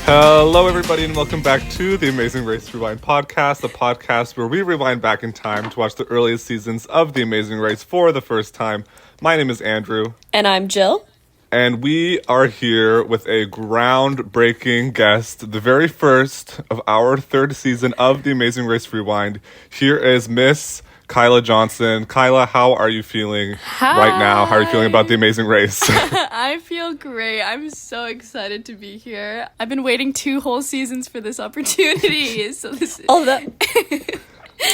Hello, everybody, and welcome back to the Amazing Race Rewind podcast, the podcast where we rewind back in time to watch the earliest seasons of The Amazing Race for the first time. My name is Andrew. And I'm Jill. And we are here with a groundbreaking guest, the very first of our third season of The Amazing Race Rewind. Here is Miss Kyla Johnson. Kyla, how are you feeling right now? How are you feeling about The Amazing Race? I feel great. I'm so excited to be here. I've been waiting 2 whole seasons for this opportunity. So this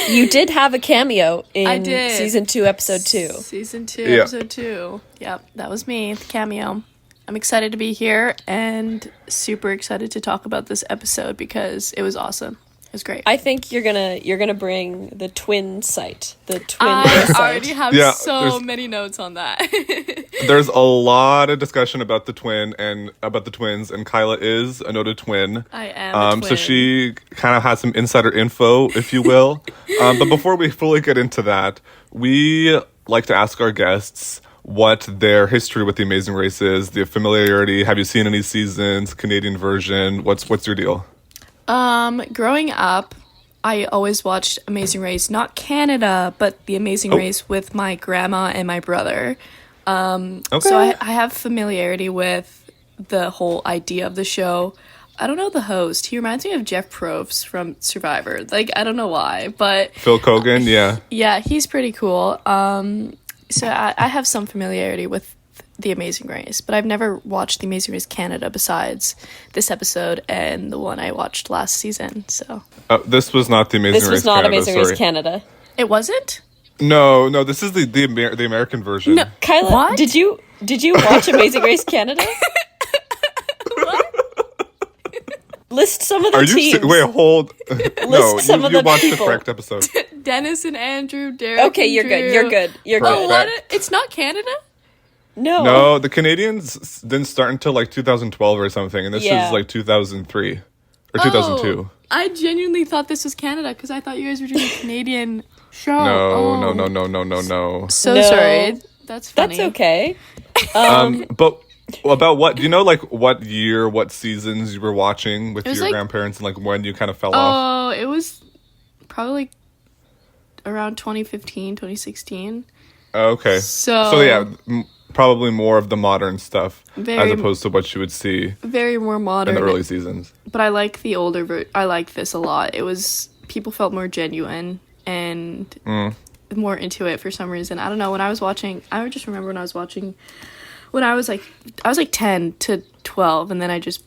You did have a cameo in I did. season 2, episode 2. Season 2, episode 2. Yep, that was me, the cameo. I'm excited to be here and super excited to talk about this episode because it was awesome. It was great. I think you're gonna bring the twin site. The twin I site. already have so many notes on that. There's a lot of discussion about the twins, and Kyla is a noted twin. I am a twin. So she kind of has some insider info, if you will. But before we fully get into that, we like to ask our guests what their history with The Amazing Race is, the familiarity. Have you seen any seasons? Canadian version? What's your deal? Growing up, I always watched Amazing Race, not Canada, but The Amazing Race with my grandma and my brother. So I have familiarity with the whole idea of the show. I don't know the host. He reminds me of Jeff Probst from Survivor. Like, I don't know why, but... Phil Kogan, yeah. Yeah, he's pretty cool. So I have some familiarity with The Amazing Race, but I've never watched The Amazing Race Canada besides this episode and the one I watched last season, so... This was not The Amazing Race Canada. This was not Amazing Race Canada. It wasn't? No, this is the American version. No, Kyla, what? did you watch Amazing Race Canada? List some of the teams. Wait, hold. No, some of you the watched people. the correct episode. Dennis and Andrew, Derek Okay, and you're Drew. good. You're Perfect. good. Oh, what? It's not Canada? No, the Canadians didn't start until like 2012 or something, and this is like 2003 or 2002. I genuinely thought this was Canada because I thought you guys were doing a Canadian show. No. So No. sorry. That's funny. That's okay. But about what? Do you know, like, what year, what seasons you were watching with your like- grandparents, and like when you kind of fell off? Oh, it was probably around 2015, 2016. Okay. So yeah, probably more of the modern stuff as Very- opposed to what you would see very more in modern. the early seasons. But I like the older I like this a lot. It was people felt more genuine and more into it for some reason. I don't know. When I was watching, I just remember when I was watching when I was like 10 to 12, and then I just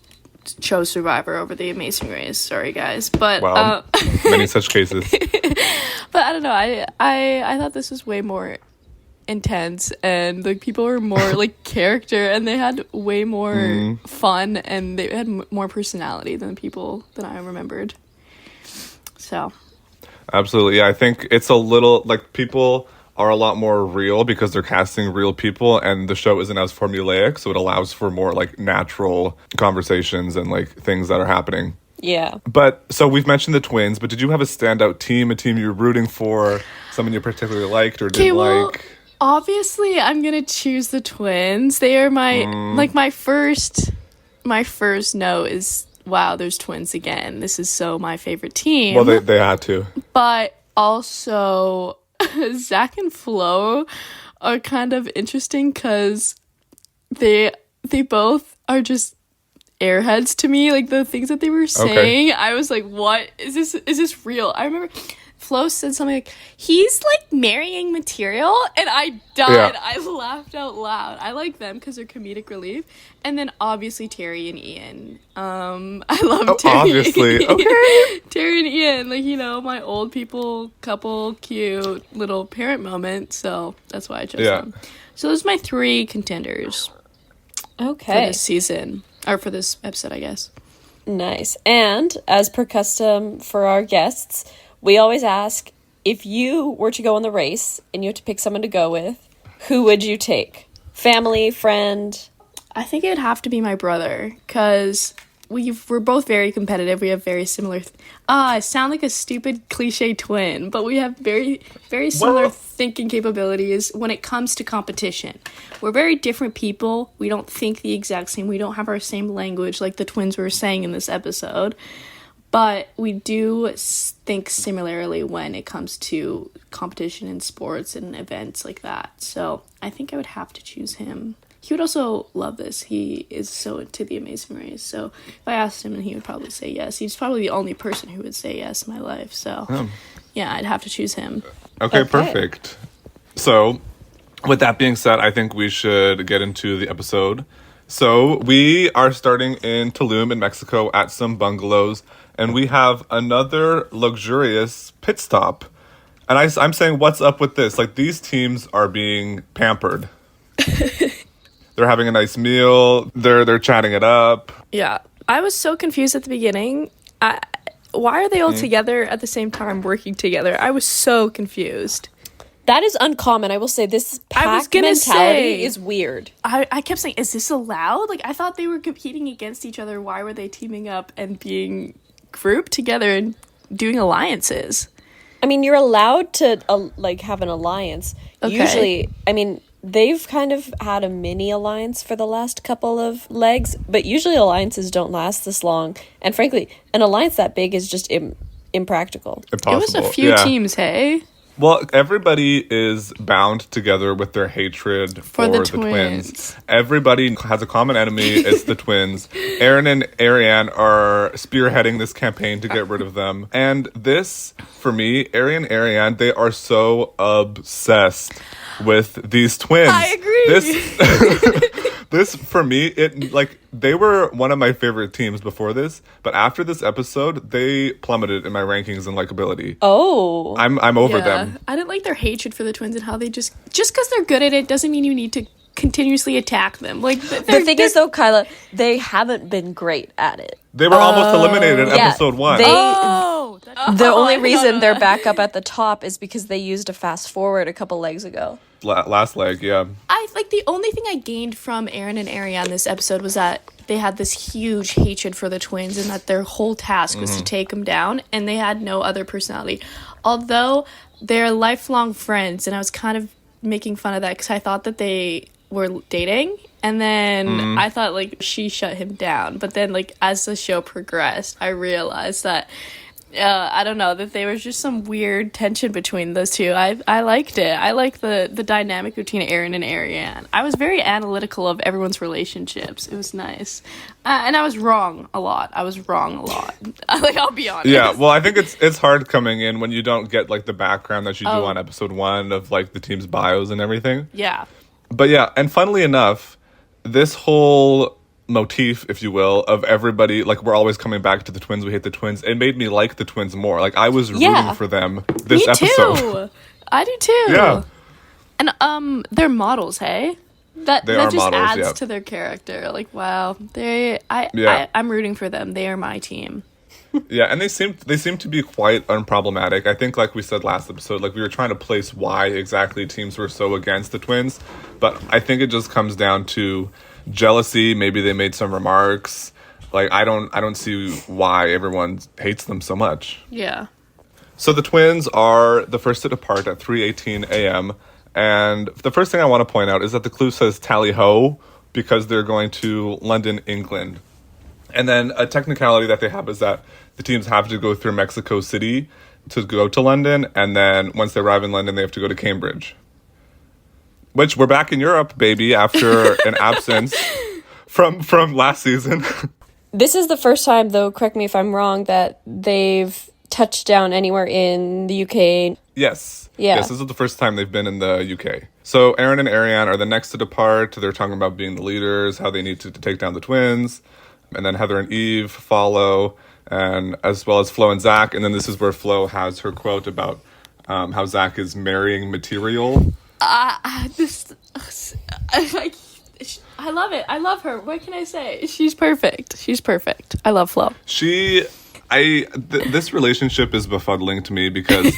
chose Survivor over The Amazing Race. Sorry guys, but Wow, many such cases. but I don't know. I thought this was way more intense, and like people were more like character, and they had way more fun, and they had more personality than the people that I remembered. So Absolutely, yeah. I think it's a little like people are a lot more real because they're casting real people, and the show isn't as formulaic, so it allows for more like natural conversations and like things that are happening. Yeah. But so we've mentioned the twins, but did you have a standout team, a team you were rooting for, someone you particularly liked or didn't like? Obviously, I'm gonna choose the twins. They are my like my first note is wow. There's twins again. This is so my favorite team. Well, they had to. But also, Zach and Flo are kind of interesting because they both are just airheads to me. Like the things that they were saying, I was like, "What is this? Is this real?" I remember Flo said something like, "He's like marrying material," and I died. Yeah. I laughed out loud. I like them because they're comedic relief, and then obviously Terry and Ian. I love Terry. Obviously, okay. Terry and Ian, like, you know, my old people couple, cute little parent moment. So that's why I chose them. So those are my 3 contenders for Okay. this season, or for this episode, I guess. Nice. And as per custom for our guests, we always ask, if you were to go on the race and you had to pick someone to go with, who would you take? Family, friend? I think it would have to be my brother, because we're both very competitive. We have very similar. I sound like a stupid cliche twin, but we have very similar thinking capabilities when it comes to competition. We're very different people. We don't think the exact same. We don't have our same language like the twins were saying in this episode. But we do think similarly when it comes to competition in sports and events like that. So I think I would have to choose him. He would also love this. He is so into the Amazing Race. So if I asked him, he would probably say yes. He's probably the only person who would say yes in my life. So yeah, I'd have to choose him. Okay, perfect. So with that being said, I think we should get into the episode. So we are starting in Tulum in Mexico at some bungalows, and we have another luxurious pit stop. And I'm saying, what's up with this? Like, these teams are being pampered. They're having a nice meal. They're chatting it up. Yeah. I was so confused at the beginning. Why are they all together at the same time working together? I was so confused. That is uncommon. I will say this pack mentality is weird. I kept saying, is this allowed? Like, I thought they were competing against each other. Why were they teaming up and being grouped together and doing alliances? I mean, you're allowed to, have an alliance. Okay. Usually, I mean, they've kind of had a mini alliance for the last couple of legs, but usually alliances don't last this long. And frankly, an alliance that big is just impractical. Impossible. It was a few teams, hey? Well, everybody is bound together with their hatred for the twins. Everybody has a common enemy. It's the twins. Aaron and Ariane are spearheading this campaign to get rid of them. And this, for me, Aaron and Ariane, they are so obsessed with these twins. I agree. This for me, they were one of my favorite teams before this, but after this episode, they plummeted in my rankings and likability. Oh, I'm over them. I didn't like their hatred for the twins and how they just because they're good at it doesn't mean you need to continuously attack them. Like the thing is, though, Kyla, they haven't been great at it. They were almost eliminated in episode 1. The only reason they're back up at the top is because they used a fast forward a couple legs ago. Last leg, yeah. The only thing I gained from Aaron and Ariane this episode was that they had this huge hatred for the twins and that their whole task was to take them down, and they had no other personality. Although they're lifelong friends, and I was kind of making fun of that because I thought that they were dating, and then I thought she shut him down. But then as the show progressed, I realized that I don't know, that there was just some weird tension between those two. I liked it. I like the dynamic between Aaron and Ariane. I was very analytical of everyone's relationships. It was nice. And I was wrong a lot. I'll be honest. Yeah, well, I think it's hard coming in when you don't get the background that you do on episode 1 of the team's bios and everything. Yeah. But yeah, and funnily enough, this whole motif, if you will, of everybody we're always coming back to the twins, we hate the twins, it made me like the twins more. I was rooting for them this episode. Me too. I do too. Yeah. And they're models, hey? That just models, adds to their character. Wow, I'm rooting for them. They are my team. Yeah, and they seem to be quite unproblematic. I think, like we said last episode, we were trying to place why exactly teams were so against the twins, but I think it just comes down to jealousy. Maybe they made some remarks. I don't see why everyone hates them so much. Yeah. So the twins are the first to depart at 3:18 a.m. And the first thing I want to point out is that the clue says tally ho because they're going to London, England. And then a technicality that they have is that the teams have to go through Mexico City to go to London, and then once they arrive in London, they have to go to Cambridge. Which we're back in Europe, baby, after an absence from last season. This is the first time, though, correct me if I'm wrong, that they've touched down anywhere in the UK. Yes. Yeah. Yes, this is the first time they've been in the UK. So Aaron and Ariane are the next to depart. They're talking about being the leaders, how they need to take down the twins. And then Heather and Eve follow, and as well as Flo and Zach. And then this is where Flo has her quote about how Zach is marrying material. I love it. I love her. What can I say? She's perfect. I love Flo. This relationship is befuddling to me because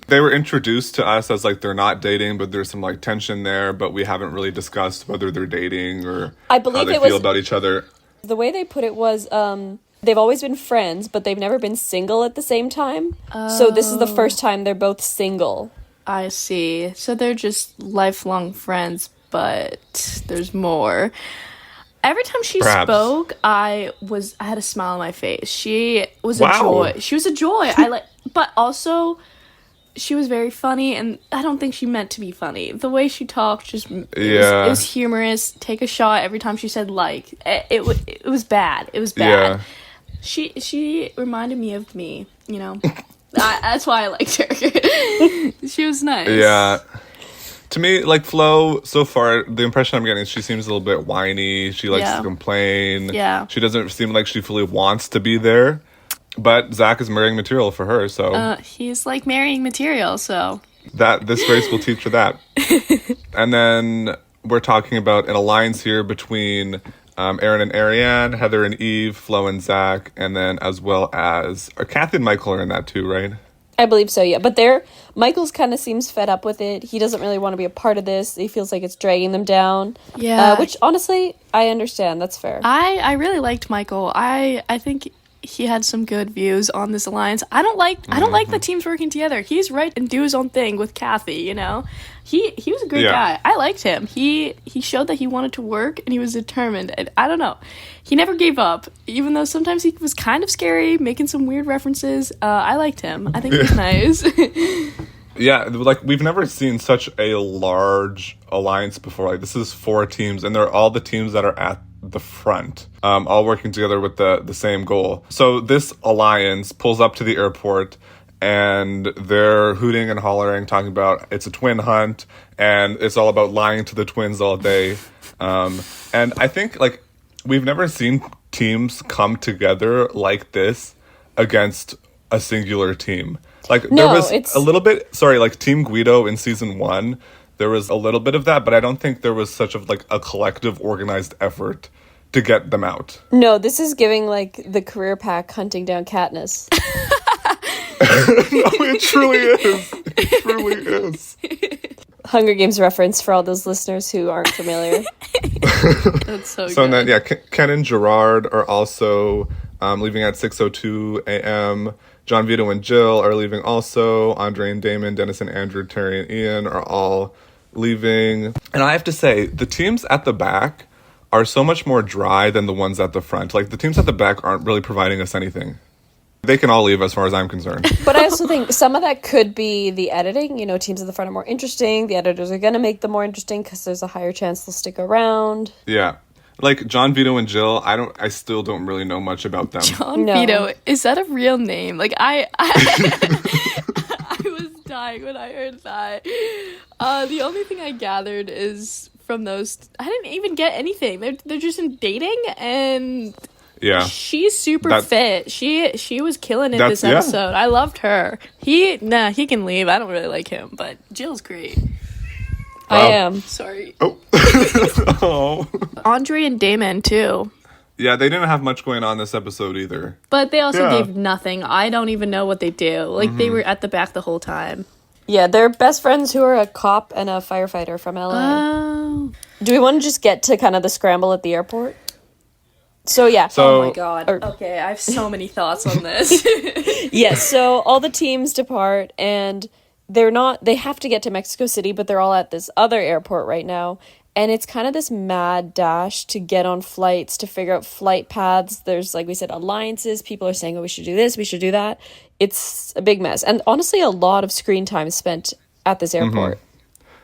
they were introduced to us as they're not dating, but there's some tension there, but we haven't really discussed whether they're dating or I believe how they feel about each other. The way they put it was, they've always been friends, but they've never been single at the same time. So this is the first time they're both single. I see. So they're just lifelong friends, but there's more. Every time she spoke, I had a smile on my face. She was a joy. She was a joy. But also, she was very funny, and I don't think she meant to be funny. The way she talked, it was humorous. Take a shot every time she said like. It was bad. It was bad. Yeah. She reminded me of me. You know, that's why I liked her. She was nice. Yeah. To me, like, Flo, so far, the impression I'm getting is she seems a little bit whiny. She likes to complain. Yeah. She doesn't seem like she fully wants to be there. But Zach is marrying material for her, so... he's, like, marrying material, so... This race will teach her that. And then we're talking about an alliance here between Aaron and Ariane, Heather and Eve, Flo and Zach, and then as well as... Kathy and Michael are in that too, right? I believe so, yeah. But Michael's kind of seems fed up with it. He doesn't really want to be a part of this. He feels like it's dragging them down. Yeah. Which, honestly, I understand. That's fair. I really liked Michael. I think he had some good views on this alliance. I don't like the teams working together. He's right and do his own thing with Kathy, you know? He was a good guy. I liked him. He showed that he wanted to work and he was determined. And I don't know. He never gave up, even though sometimes he was kind of scary, making some weird references. I liked him. I think he was nice. Yeah, like, we've never seen such a large alliance before. Like, this is 4 teams, and they're all the teams that are at the front, all working together with the same goal. So this alliance pulls up to the airport, and they're hooting and hollering, talking about it's a twin hunt, and it's all about lying to the twins all day. And I think, like, we've never seen teams come together like this against a singular team. Like, there was a little bit, like Team Guido in season 1, there was a little bit of that, but I don't think there was such of, like, a collective organized effort to get them out. No, this is giving, like, the career pack hunting down Katniss. No, it truly is. It truly is. Hunger Games reference for all those listeners who aren't familiar. That's so good. So then, Ken and Gerard are also leaving at 6:02 a.m., John Vito and Jill are leaving also. Andre and Damon, Dennis and Andrew, Terry and Ian are all leaving. And I have to say, the teams at the back are so much more dry than the ones at the front. Like, the teams at the back aren't really providing us anything. They can all leave as far as I'm concerned. But I also think some of that could be the editing. You know, teams at the front are more interesting. The editors are going to make them more interesting because there's a higher chance they'll stick around. Yeah. Like, John Vito and Jill, I still don't really know much about them. John Vito, is that a real name? Like, I was dying when I heard that. The only thing I gathered is from those, I didn't even get anything. They're just in dating, and she's super fit. She was killing it this episode. I loved her. He can leave. I don't really like him, but Jill's great. I am. Sorry. Oh. Andre and Damon, too. Yeah, they didn't have much going on this episode either. But they also gave nothing. I don't even know what they do. Like, they were at the back the whole time. Yeah, they're best friends who are a cop and a firefighter from LA. Oh. Do we want to just get to kind of the scramble at the airport? So, oh my god. Okay, I have so many thoughts on this. Yes, so all the teams depart, and they have to get to Mexico City, but they're all at this other airport right now. And it's kind of this mad dash to get on flights, to figure out flight paths. There's, like we said, alliances. People are saying, oh, we should do this, we should do that. It's a big mess. And honestly, a lot of screen time spent at this airport. Mm-hmm.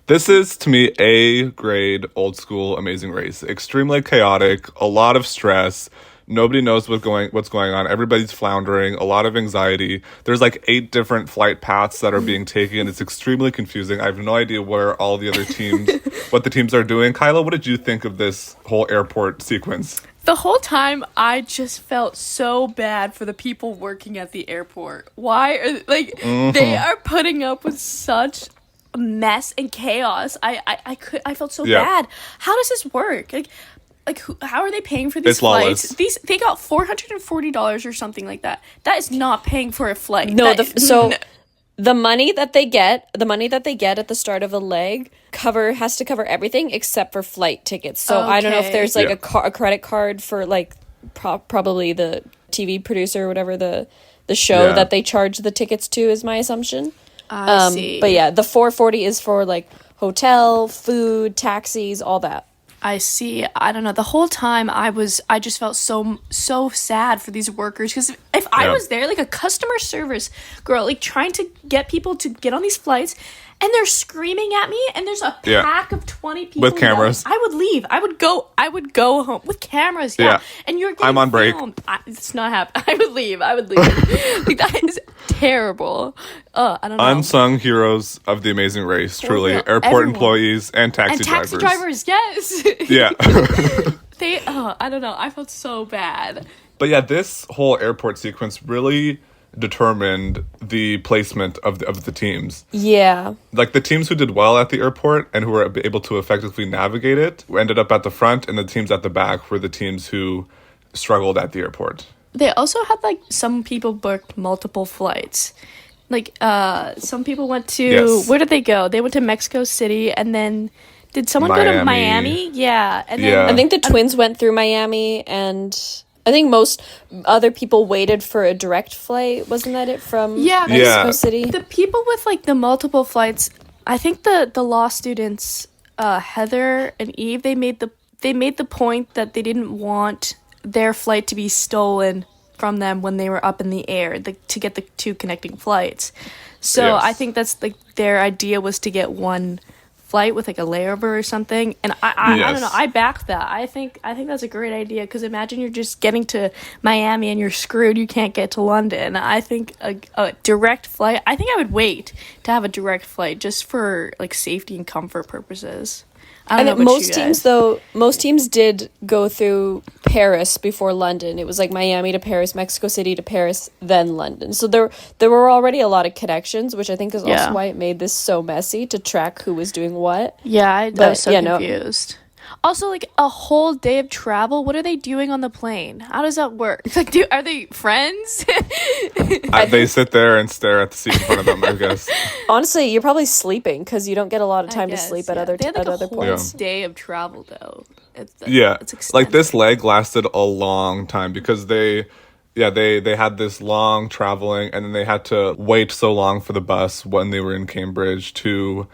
This is, to me, A-grade, old-school Amazing Race. Extremely chaotic, a lot of stress. Nobody knows what's going on. Everybody's floundering. A lot of anxiety. There's like 8 different flight paths that are being taken. It's extremely confusing. I have no idea where all the other teams, what the teams are doing. Kyla, what did you think of this whole airport sequence? The whole time, I just felt so bad for the people working at the airport. Why? They are putting up with such mess and chaos. I felt so bad. How does this work? How are they paying for these flights? They got $440 or something like that. That is not paying for a flight. No, the money that they get at the start of a leg has to cover everything except for flight tickets. So I don't know if there's like a credit card for like probably the TV producer or whatever the show that they charge the tickets to is my assumption. I see. But yeah, the $440 is for like hotel, food, taxis, all that. I see. I don't know. The whole time I just felt so sad for these workers, because if I was there, like a customer service girl, like trying to get people to get on these flights, and they're screaming at me, and there's a pack of 20 people with cameras. I would leave. I would go home with cameras. Yeah. And you're getting I'm on break. It's not happening. I would leave. Like, that is terrible. I don't know. Unsung heroes of the Amazing Race, truly. real. Airport Everyone. employees and taxi drivers. Taxi drivers, yes. Yeah. I don't know. I felt so bad. But yeah, this whole airport sequence really determined the placement of the teams. Yeah. Like, the teams who did well at the airport and who were able to effectively navigate it ended up at the front, and the teams at the back were the teams who struggled at the airport. They also had, like, some people booked multiple flights. Like, some people went to... Yes. Where did they go? They went to Mexico City, and then... Did someone go to Miami? Yeah. And then I think the twins went through Miami, and I think most other people waited for a direct flight. Wasn't that it from Mexico City? The people with, like, the multiple flights, I think the law students, Heather and Eve, they made the point that they didn't want their flight to be stolen from them when they were up in the air, to get the two connecting flights. So I think that's, like, their idea was to get one flight with, like, a layover or something. And I don't know, I back that. I think that's a great idea, because imagine you're just getting to Miami and you're screwed, you can't get to London. I think a direct flight, I think I would wait to have a direct flight just for, like, safety and comfort purposes. I don't know about most teams did go through Paris before London. It was like Miami to Paris, Mexico City to Paris, then London. So there were already a lot of connections, which I think is also why it made this so messy to track who was doing what. Yeah, I was so confused. Also, like, a whole day of travel, what are they doing on the plane? How does that work? Like, are they friends? They sit there and stare at the seat in front of them, I guess. Honestly, you're probably sleeping, because you don't get a lot of time to sleep at other they had, like, other a whole points. day of travel, though. It's like, this leg lasted a long time, because they had this long traveling, and then they had to wait so long for the bus when they were in Cambridge to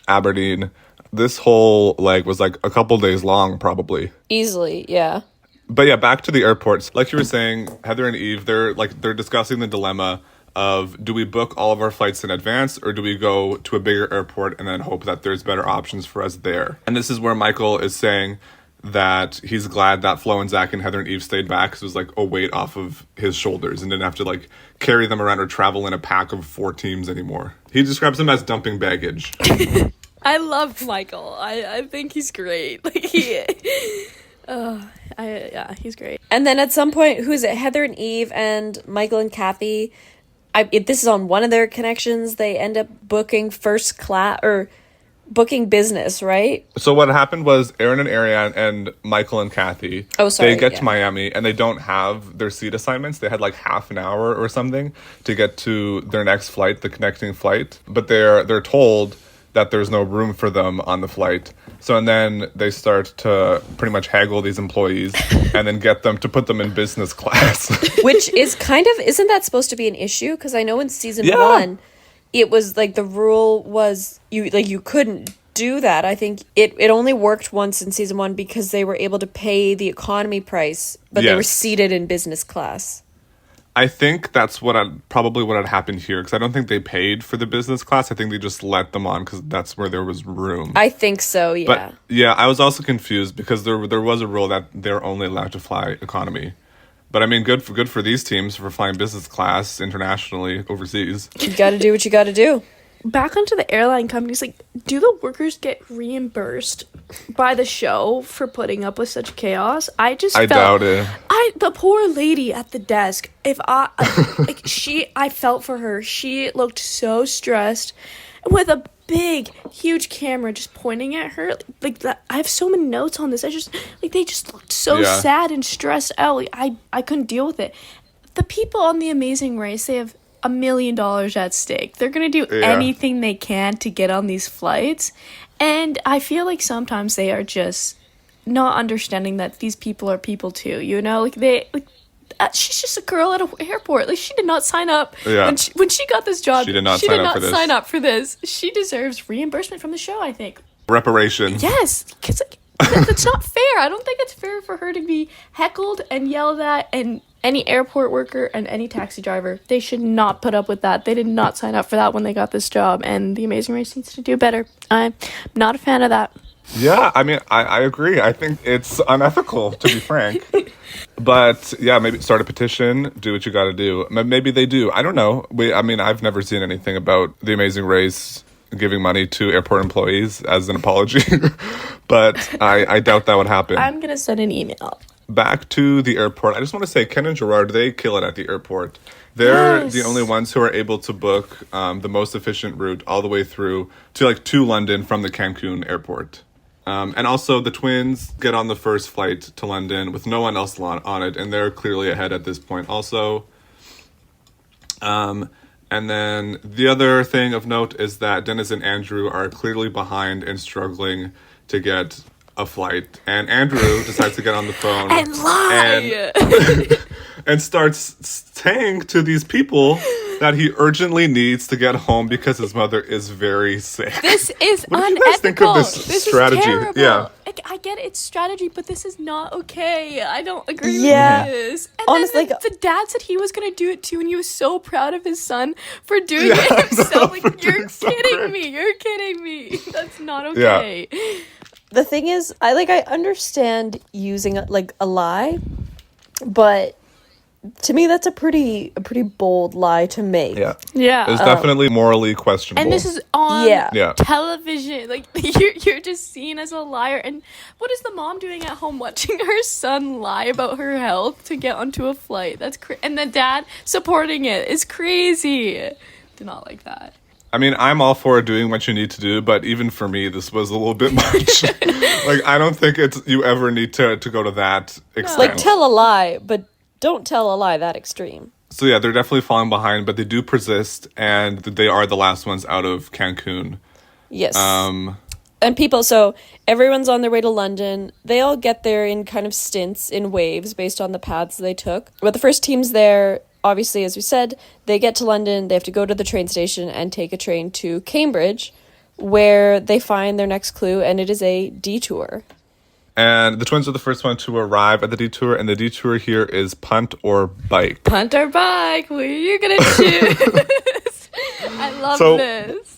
Aberdeen. This whole leg was like a couple days long, probably. Easily, yeah. But yeah, back to the airports. Like you were saying, Heather and Eve, they're discussing the dilemma of, do we book all of our flights in advance, or do we go to a bigger airport and then hope that there's better options for us there? And this is where Michael is saying that he's glad that Flo and Zach and Heather and Eve stayed back, because it was like a weight off of his shoulders and didn't have to, like, carry them around or travel in a pack of 4 teams anymore. He describes them as dumping baggage. I love Michael. I think he's great. Like, he's great. And then at some point, who is it? Heather and Eve and Michael and Kathy. This is on one of their connections. They end up booking first class, or booking business, right? So what happened was Aaron and Ariane and Michael and Kathy, they get to Miami, and they don't have their seat assignments. They had like half an hour or something to get to their next flight, the connecting flight. But they're told that there's no room for them on the flight. So, and then they start to pretty much haggle these employees and then get them to put them in business class. Which is isn't that supposed to be an issue? Because I know in season 1, it was like the rule was you couldn't do that. I think it only worked once in season 1 because they were able to pay the economy price, but they were seated in business class. I think that's probably what had happened here, because I don't think they paid for the business class. I think they just let them on because that's where there was room. I think so, yeah. But yeah, I was also confused because there was a rule that they're only allowed to fly economy. But I mean, good for these teams for flying business class internationally overseas. You got to do what you got to do. Back onto the airline companies, like, do the workers get reimbursed by the show for putting up with such chaos? I doubt it. The poor lady at the desk, I felt for her. She looked so stressed with a big, huge camera just pointing at her. Like that, I have so many notes on this. They just looked so sad and stressed out. Like, I couldn't deal with it. The people on The Amazing Race, they have $1 million at stake. They're gonna do anything they can to get on these flights, and I feel like sometimes they are just not understanding that these people are people too, you know? She's just a girl at an airport. Like, she did not sign up. Yeah. When she got this job, She did not sign up for this. She deserves reimbursement from the show, I think. Reparation. Yes, because that's not fair. I don't think it's fair for her to be heckled and yelled at, and any airport worker and any taxi driver, they should not put up with that. They did not sign up for that when they got this job, and The Amazing Race needs to do better. I'm not a fan of that. Yeah, I mean, I agree. I think it's unethical, to be frank. But yeah, maybe start a petition, do what you got to do. Maybe they do. I don't know. I've never seen anything about The Amazing Race giving money to airport employees as an apology. But I doubt that would happen. I'm going to send an email. Back to the airport. I just want to say, Ken and Gerard, they kill it at the airport. They're the only ones who are able to book the most efficient route all the way through to London from the Cancun airport. And also, the twins get on the first flight to London with no one else on it, and they're clearly ahead at this point also. And then the other thing of note is that Dennis and Andrew are clearly behind and struggling to get a flight. And Andrew decides to get on the phone And lie! and starts saying to these people that he urgently needs to get home because his mother is very sick. This is What do unethical. you guys think of this strategy? Is terrible. Yeah. I get it's strategy, but this is not okay. I don't agree Yeah. with this. And Honestly, then the dad said he was going to do it too, and he was so proud of his son for doing Yeah, it I himself. know, Like, for you're doing so kidding great. me. You're kidding me. That's not okay. The thing is, I understand using a lie, but to me that's a pretty bold lie to make. Yeah. Yeah. It's definitely morally questionable. And this is on Yeah. television. Like, you're just seen as a liar. And what is the mom doing at home, watching her son lie about her health to get onto a flight? That's and the dad supporting it is crazy. Do not like that. I mean, I'm all for doing what you need to do, but even for me, this was a little bit much. I don't think you ever need to go to that extent. Tell a lie, but don't tell a lie that extreme. So yeah, they're definitely falling behind, but they do persist, and they are the last ones out of Cancun. Yes. And so everyone's on their way to London. They all get there in kind of stints, in waves, based on the paths they took. But the first team's there, obviously, as we said, they get to London, they have to go to the train station and take a train to Cambridge, where they find their next clue, and it is a detour. And the twins are the first one to arrive at the detour, and the detour here is punt or bike. Punt or bike? What are you going to choose? I love this.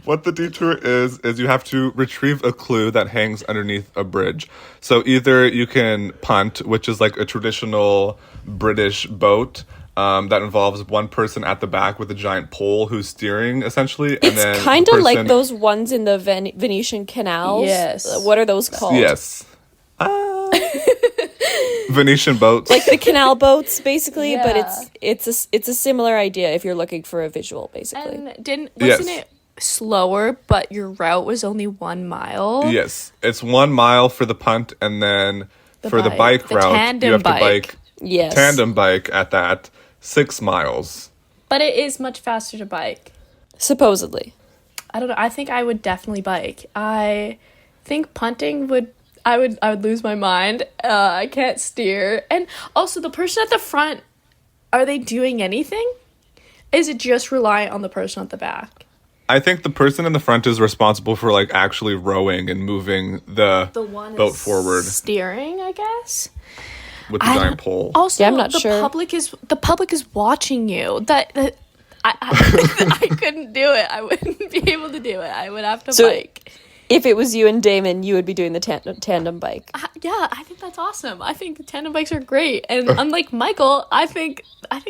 What the detour is you have to retrieve a clue that hangs underneath a bridge. So either you can punt, which is like a traditional British boat that involves one person at the back with a giant pole who's steering, essentially. It's kind of like those ones in the Venetian canals. Yes. What are those called? Yes. Venetian boats. Like the canal boats, basically, Yeah. but it's a similar idea if you're looking for a visual, basically. And wasn't Yes. it slower, but your route was only 1 mile? Yes. It's 1 mile for the punt, and then for the bike The route, tandem you have bike. to bike Yes. tandem bike at that 6 miles. But it is much faster to bike. Supposedly. I don't know. I think I would definitely bike. I think punting I would lose my mind. I can't steer. And also, the person at the front, are they doing anything? Is it just reliant on the person at the back? I think the person in the front is responsible for actually rowing and moving the one boat is forward steering, I guess. with the giant pole. Also, Yeah, I'm not the sure. public is watching you. I I couldn't do it. I wouldn't be able to do it. I would have to bike. If it was you and Damon, you would be doing the tandem bike. Yeah, I think that's awesome. I think tandem bikes are great, and unlike Michael, I think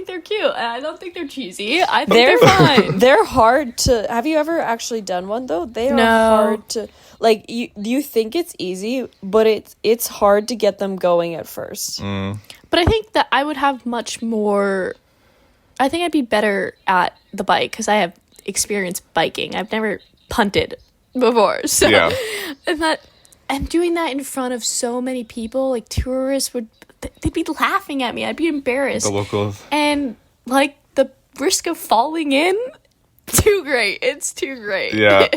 they're cute. And I don't think they're cheesy. I think they're fine. They're hard to. Have you ever actually done one though? They are hard to. You think it's easy, but it's hard to get them going at first. But I think that I would have much more. I think I'd be better at the bike because I have experience biking. I've never punted before, so Yeah. and doing that in front of so many people, like tourists they'd be laughing at me. I'd be embarrassed. The locals. And the risk of falling in, too great. It's too great. Yeah.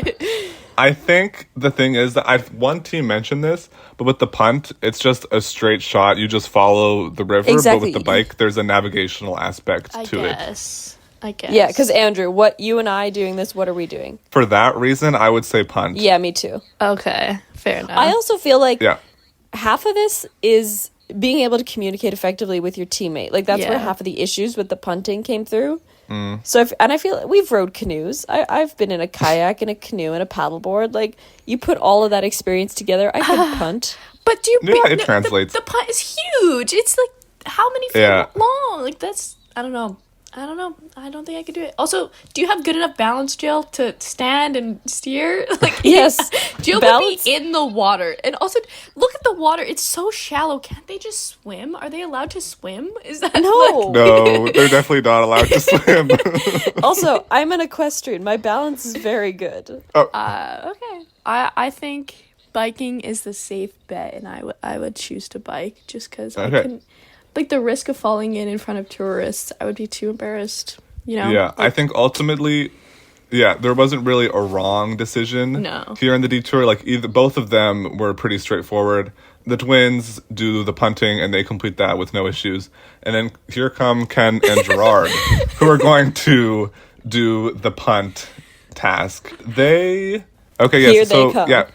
I think the thing is that one team mentioned this, but with the punt, it's just a straight shot. You just follow the river, Exactly. but with the bike, there's a navigational aspect to it. I guess. Yeah, because Andrew, what you and I doing this, what are we doing? For that reason, I would say punt. Yeah, me too. Okay, fair enough. I also feel like Yeah. half of this is being able to communicate effectively with your teammate. Like, that's where Yeah. half of the issues with the punting came through. So, I feel we've rowed canoes. I've been in a kayak, in a canoe, and a paddleboard. Like, you put all of that experience together, I could punt. But do you? Yeah, it translates. The punt is huge. It's like how many feet Yeah. long? Like that's I don't know. I don't think I could do it. Also, do you have good enough balance, Jill, to stand and steer? Like Yes. Jill Balance- would be in the water. And also, look at the water. It's so shallow. Can't they just swim? Are they allowed to swim? Is that No. No, they're definitely not allowed to swim. Also, I'm an equestrian. My balance is very good. okay. I think biking is the safe bet, and I would choose to bike just because I Okay. couldn't. Like the risk of falling in front of tourists, I would be too embarrassed. You know. Yeah, I think ultimately, there wasn't really a wrong decision No. here in the detour. Like both of them were pretty straightforward. The twins do the punting and they complete that with no issues. And then here come Ken and Gerard, who are going to do the punt task. Here Here they come. Ken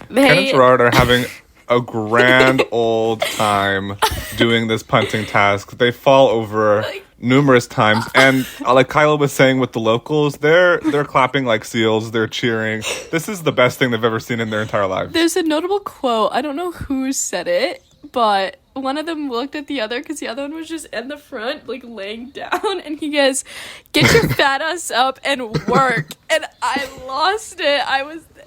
and Gerard are having a grand old time doing this punting task. They fall over numerous times, and like Kyla was saying with the locals, they're clapping like seals, they're cheering. This is the best thing they've ever seen in their entire lives. There's a notable quote. I don't know who said it, but one of them looked at the other because the other one was just in the front, like laying down, and he goes, "Get your fat ass up and work." And I lost it.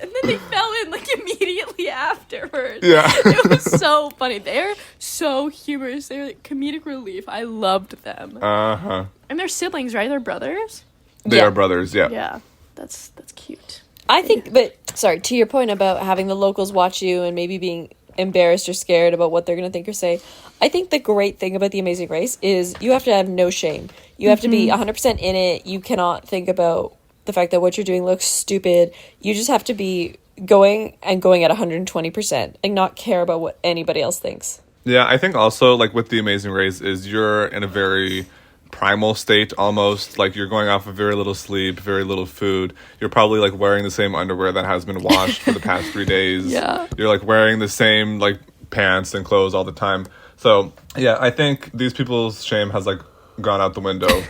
And then they fell in like immediately afterwards. Yeah. It was so funny. They're so humorous. They're like comedic relief. I loved them. Uh-huh. And they're siblings, right? They're brothers. They Yeah. are brothers, yeah. Yeah, that's cute. I think, but sorry, to your point about having the locals watch you and maybe being embarrassed or scared about what they're going to think or say, I think the great thing about the Amazing Race is you have to have no shame. You have to be 100% in it. You cannot think about the fact that what you're doing looks stupid. You just have to be going at 120% and not care about what anybody else thinks. Yeah, I think also, like, with the Amazing Race is you're in a very primal state almost. Like, you're going off of very little sleep, very little food. You're probably, like, wearing the same underwear that has been washed for the past 3 days. Yeah. You're, like, wearing the same, like, pants and clothes all the time. So, yeah, I think these people's shame has, like, gone out the window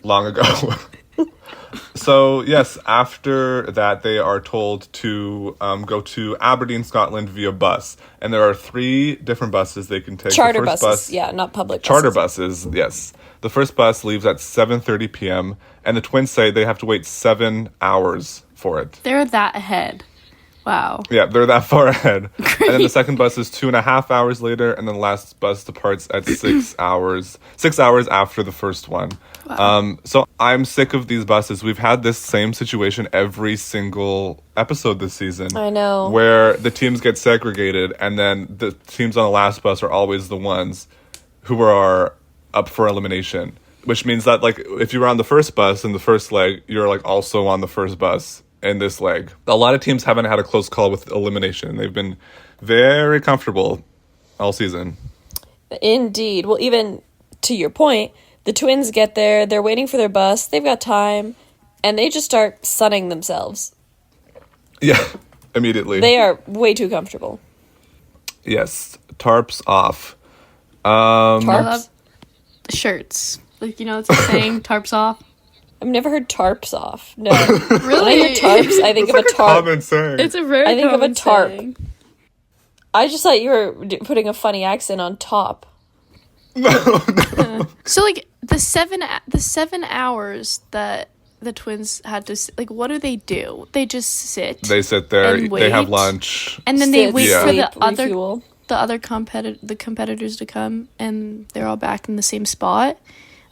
long ago. So, yes, after that, they are told to go to Aberdeen, Scotland via bus. And there are 3 different buses they can take. Charter The first buses, yeah, not public Charter buses. buses, yes. The first bus leaves at 7:30 p.m. And the twins say they have to wait 7 hours for it. They're that ahead. Wow. Yeah, they're that far ahead. And then the second bus is 2.5 hours later, and then the last bus departs at 6 hours. 6 hours after the first one. Wow. So I'm sick of these buses. We've had this same situation every single episode this season. I know. Where the teams get segregated, and then the teams on the last bus are always the ones who are up for elimination. Which means that, like, if you were on the first bus in the first leg, you're, like, also on the first bus in this leg. A lot of teams haven't had a close call with elimination. They've been very comfortable all season. Indeed. Well, even to your point, the twins get there, they're waiting for their bus, they've got time, and they just start sunning themselves. Yeah, immediately. They are way too comfortable. Yes, tarps off. I Tarps? love shirts. Like, you know, it's a saying, tarps off. I've never heard tarps off. No. Really? When I hear tarps, I think of a tarp. Common saying. It's a very I think of a common tarp. saying. I just thought you were putting a funny accent on top. So, like, the 7 hours that the twins had to, like, what do? They just sit. They sit there, and they have wait. lunch. And then they Sit, wait for sleep, the other refuel. competitors to come, and they're all back in the same spot,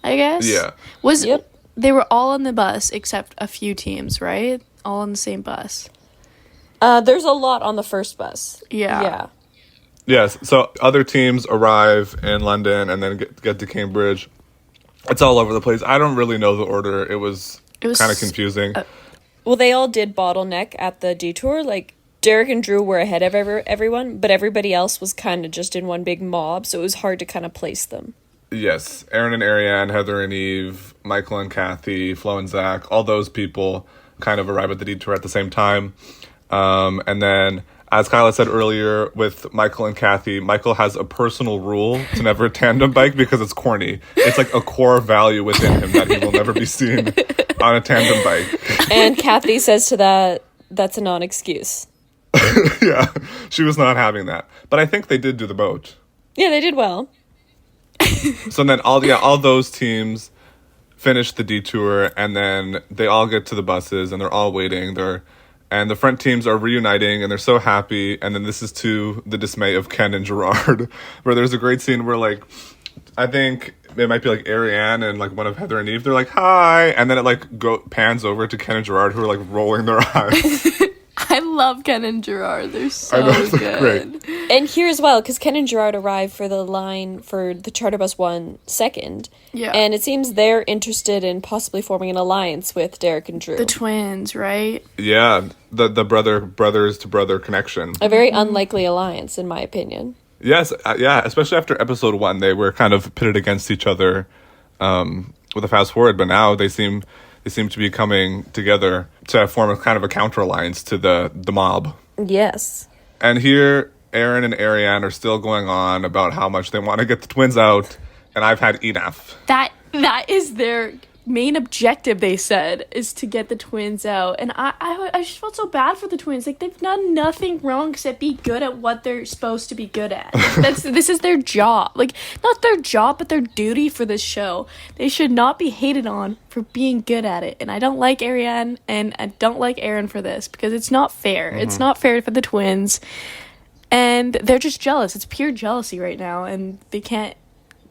I guess. Yeah. Yep. They were all on the bus except a few teams, right? All on the same bus. There's a lot on the first bus. Yeah. Yeah. Yes, so other teams arrive in London and then get to Cambridge. It's all over the place. I don't really know the order. It was It was kind of confusing. Well, they all did bottleneck at the detour. Like, Derek and Drew were ahead of everyone, but everybody else was kind of just in one big mob, so it was hard to kind of place them. Yes, Aaron and Ariane, Heather and Eve, Michael and Kathy, Flo and Zach, all those people kind of arrive at the detour at the same time. And then, as Kyla said earlier, with Michael and Kathy, Michael has a personal rule to never tandem bike because it's corny. It's like a core value within him that he will never be seen on a tandem bike. And Kathy says to that, that's a non-excuse. Yeah, she was not having that. But I think they did do the boat. Yeah, they did well. So then all those teams finish the detour, and then they all get to the buses, and they're all waiting. And the front teams are reuniting, and they're so happy. And then this is to the dismay of Ken and Gerard, where there's a great scene where, like, I think it might be like Ariane and like one of Heather and Eve. They're like, "Hi," and then it like pans over to Ken and Gerard, who are like rolling their eyes. I love Ken and Gerard. They're so I know, they're good. great. And here as well, because Ken and Gerard arrived for the line for the charter bus 1 second. Yeah. And it seems they're interested in possibly forming an alliance with Derek and Drew. The twins, right? Yeah, the brothers to brother connection. A very unlikely alliance, in my opinion. Yes, yeah, especially after episode 1, they were kind of pitted against each other with a fast forward, but now they seem to be coming together to form a kind of a counter alliance to the mob. Yes. And here, Aaron and Ariane are still going on about how much they want to get the twins out, and I've had enough. That is their main objective, they said, is to get the twins out. And I just felt so bad for the twins. Like, they've done nothing wrong except be good at what they're supposed to be good at. This is their job. Like, not their job, but their duty for this show. They should not be hated on for being good at it. And I don't like Ariane, and I don't like Aaron for this, because it's not fair. It's not fair for the twins. And they're just jealous. It's pure jealousy right now, and they can't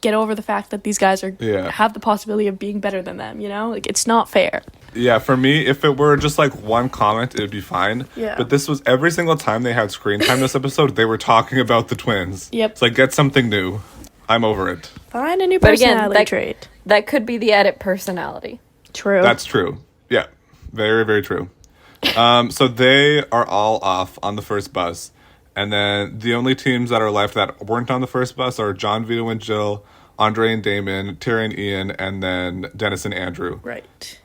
get over the fact that these guys are have the possibility of being better than them, you know? Like, it's not fair. Yeah, for me, if it were just like one comment, it would be fine. Yeah. But this was every single time they had screen time this episode, they were talking about the twins. Yep. It's like, get something new. I'm over it. Find a new But again, personality trait. that could be the edit personality. True. That's true. Yeah, very, very true. So they are all off on the first bus. And then the only teams that are left that weren't on the first bus are John, Vito, and Jill, Andre and Damon, Terry and Ian, and then Dennis and Andrew. Right.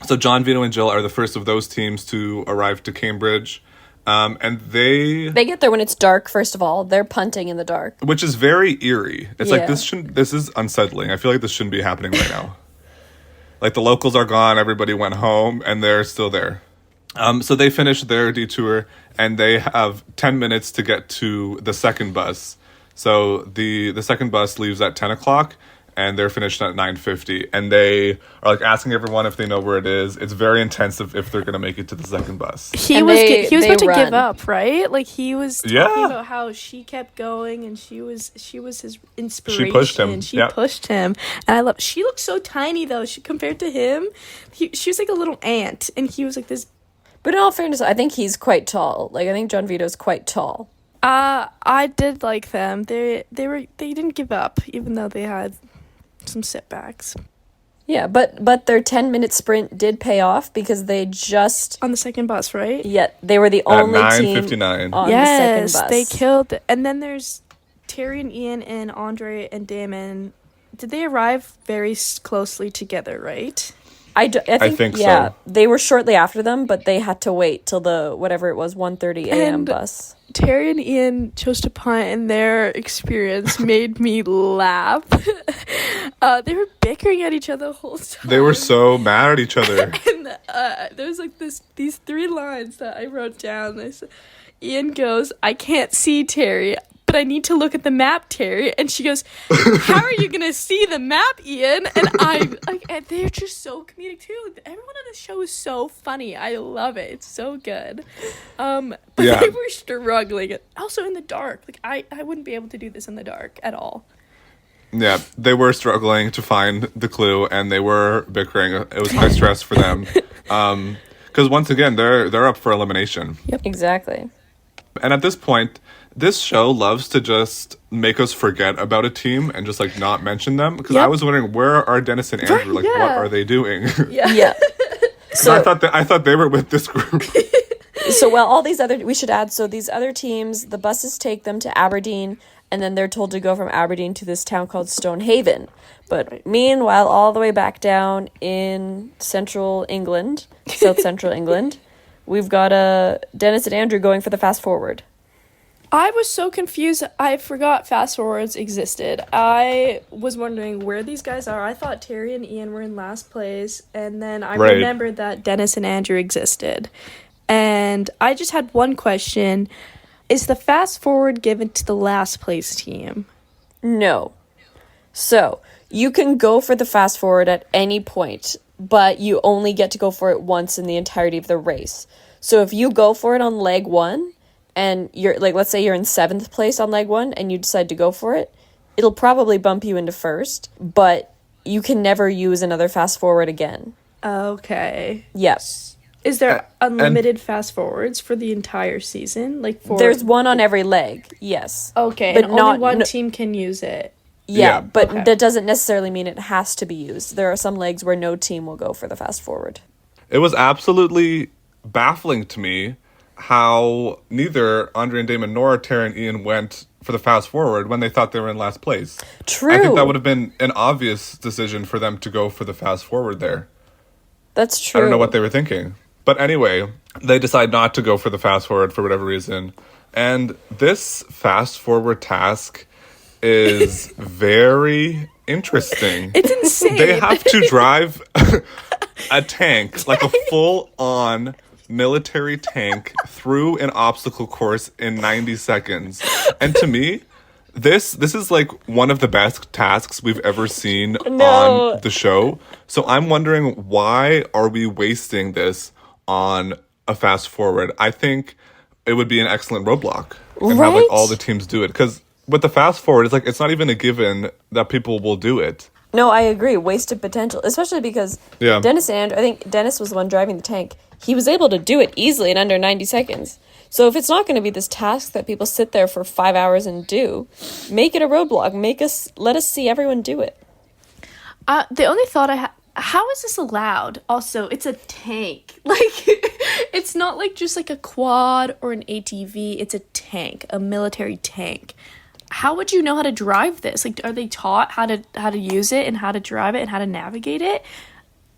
So John, Vito, and Jill are the first of those teams to arrive to Cambridge. And they get there when it's dark, first of all. They're punting in the dark. which is very eerie. It's like, Yeah. this is unsettling. I feel like this shouldn't be happening right now. Like, the locals are gone, everybody went home, and they're still there. So they finish their detour, and they have 10 minutes to get to the second bus. So the second bus leaves at 10 o'clock, and they're finished at 9:50. And they are, like, asking everyone if they know where it is. It's very intensive if they're going to make it to the second bus. He And was they about to run. give up, right? Like, he was talking Yeah. about how she kept going, and she was his inspiration. pushed him. She Yeah. pushed him, and I love. She looked so tiny though. She compared to him, she was like a little ant, and he was like this. But in all fairness, I think he's quite tall. Like, I think John Vito's quite tall. I did like them. They didn't give up, even though they had some setbacks Yeah, but their 10-minute sprint did pay off because they just... on the second bus, right? they were the At only team 9:59. on Yes, the second bus. they killed. And then there's Terry and Ian and Andre and Damon. Did they arrive very closely together, right? I think so. They were shortly after them, but they had to wait till the, whatever it was, 1:30 a.m. And bus. Terry and Ian chose to punt, and their experience made me laugh. They were bickering at each other the whole time. They were so mad at each other. And there's like these 3 lines that I wrote down. Ian goes, "I can't see Terry, but I need to look at the map, Terry." And she goes, "How are you gonna see the map, Ian?" And and they're just so comedic too. Everyone on the show is so funny. I love it. It's so good. But Yeah. they were struggling. Also in the dark. Like, I wouldn't be able to do this in the dark at all. Yeah, they were struggling to find the clue, and they were bickering. It was high stress for them. Because once again, they're up for elimination. Exactly. And at this point, this show loves to just make us forget about a team and just, like, not mention them. Because I Yep. was wondering, where are Dennis and Andrew? Like, what Yeah. are they doing? Yeah. So I thought they were with this group. So, well, all these other, we should add, so these other teams, the buses take them to Aberdeen, and then they're told to go from Aberdeen to this town called Stonehaven. But meanwhile, all the way back down in central England, south central England, we've got Dennis and Andrew going for the fast forward. I was so confused. I forgot fast forwards existed. I was wondering where these guys are. I thought Terry and Ian were in last place, and then I Right. remembered that Dennis and Andrew existed. And I just had one question. Is the fast forward given to the last place team? No. So, you can go for the fast forward at any point, but you only get to go for it once in the entirety of the race. So, if you go for it on leg one, and you're, like, let's say you're in 7th place on leg one, and you decide to go for it, it'll probably bump you into first, but you can never use another fast forward again. Okay. Yes. Is there unlimited fast forwards for the entire season? Like for There's one on every leg, yes. Okay, but and not only one team can use it. Yeah, Yeah. but Okay. that doesn't necessarily mean it has to be used. There are some legs where no team will go for the fast forward. It was absolutely baffling to me how neither Andre and Damon nor Terry and Ian went for the fast forward when they thought they were in last place. True. I think that would have been an obvious decision for them to go for the fast forward there. That's true. I don't know what they were thinking. But anyway, they decide not to go for the fast forward for whatever reason. And this fast forward task is very interesting. It's insane. They have to drive a tank, like a full-on military tank, through an obstacle course in 90 seconds. And to me, this is like one of the best tasks we've ever seen No. on the show. So I'm wondering, why are we wasting this on a fast forward? I think it would be an excellent roadblock and have like Right? all the teams do it. Because with the fast forward, it's like it's not even a given that people will do it. No, I agree. Wasted potential, especially because Yeah. Dennis and Andrew, I think Dennis was the one driving the tank. He was able to do it easily in under 90 seconds. So if it's not going to be this task that people sit there for 5 hours and do, make it a roadblock. Let us see everyone do it. The only thought I had, how is this allowed? Also, it's a tank. Like, it's not like just like a quad or an ATV. It's a tank, a military tank. How would you know how to drive this? Like, are they taught how to use it and how to drive it and how to navigate it?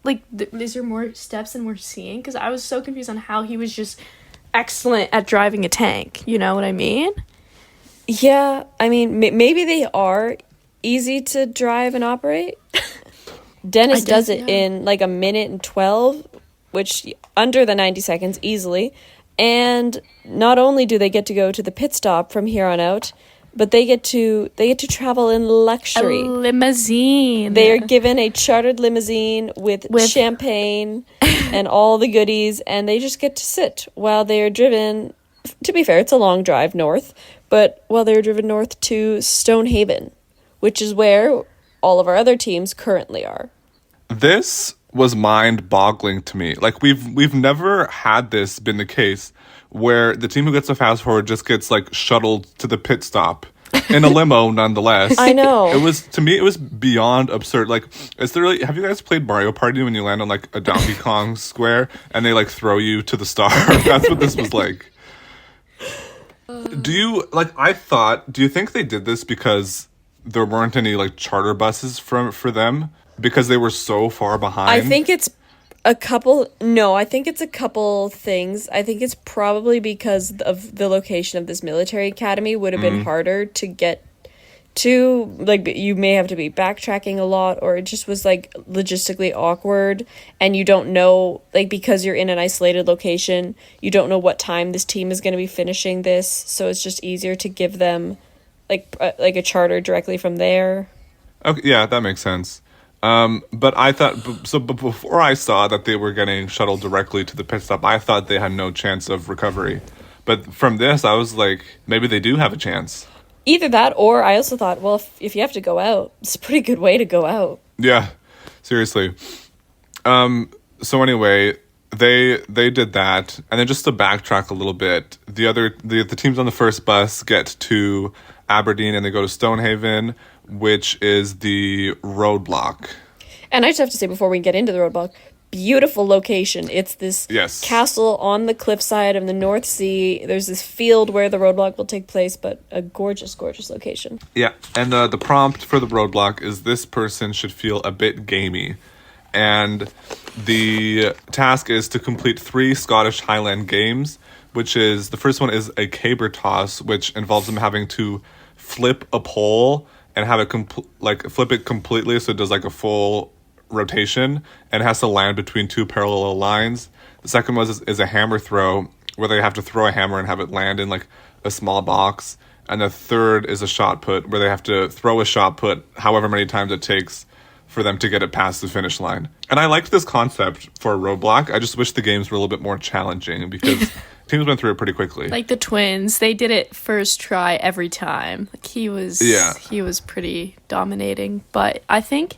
Like, is there more steps than we're seeing? Because I was so confused on how he was just excellent at driving a tank. You know what I mean? Yeah, I mean, maybe they are easy to drive and operate. Dennis does it in like a minute and 12, which under the 90 seconds easily. And not only do they get to go to the pit stop from here on out, but they get to travel in luxury. A limousine. They are given a chartered limousine with champagne and all the goodies, and they just get to sit while they are driven. To be fair, it's a long drive north, but while they are driven north to Stonehaven, which is where all of our other teams currently are. This was mind-boggling to me. Like, we've never had this been the case where the team who gets a fast forward just gets like shuttled to the pit stop in a limo nonetheless. I know. It was beyond absurd. Like, it's literally, have you guys played Mario Party when you land on like a Donkey Kong square and they like throw you to the star? That's what this was like. Do you think they did this because there weren't any like charter buses for them because they were so far behind? I think it's a couple things. I think it's probably because of the location of this military academy would have been harder to get to. Like, you may have to be backtracking a lot, or it just was like logistically awkward, and you don't know, like, because you're in an isolated location, you don't know what time this team is going to be finishing this, so it's just easier to give them like a charter directly from there. Okay, yeah, that makes sense. But I thought, but before I saw that they were getting shuttled directly to the pit stop, I thought they had no chance of recovery. But from this, I was like, maybe they do have a chance. Either that, or I also thought, well, if you have to go out, it's a pretty good way to go out. Yeah, seriously. So anyway, they did that, and then just to backtrack a little bit, the teams on the first bus get to Aberdeen and they go to Stonehaven, which is the roadblock. And I just have to say before we get into the roadblock, beautiful location. It's this Yes. castle on the cliffside of the North Sea. There's this field where the roadblock will take place, but a gorgeous, gorgeous location. Yeah, and the prompt for the roadblock is this person should feel a bit gamey. And the task is to complete 3 Scottish Highland games, which is, the first one is a caber toss, which involves them having to flip a pole and have it flip it completely so it does like a full rotation and has to land between 2 parallel lines. The second one is a hammer throw, where they have to throw a hammer and have it land in like a small box. And the third is a shot put, where they have to throw a shot put however many times it takes for them to get it past the finish line. And I liked this concept for a roadblock. I just wish the games were a little bit more challenging because teams went through it pretty quickly. Like the twins, they did it first try every time. Like he was pretty dominating. But I think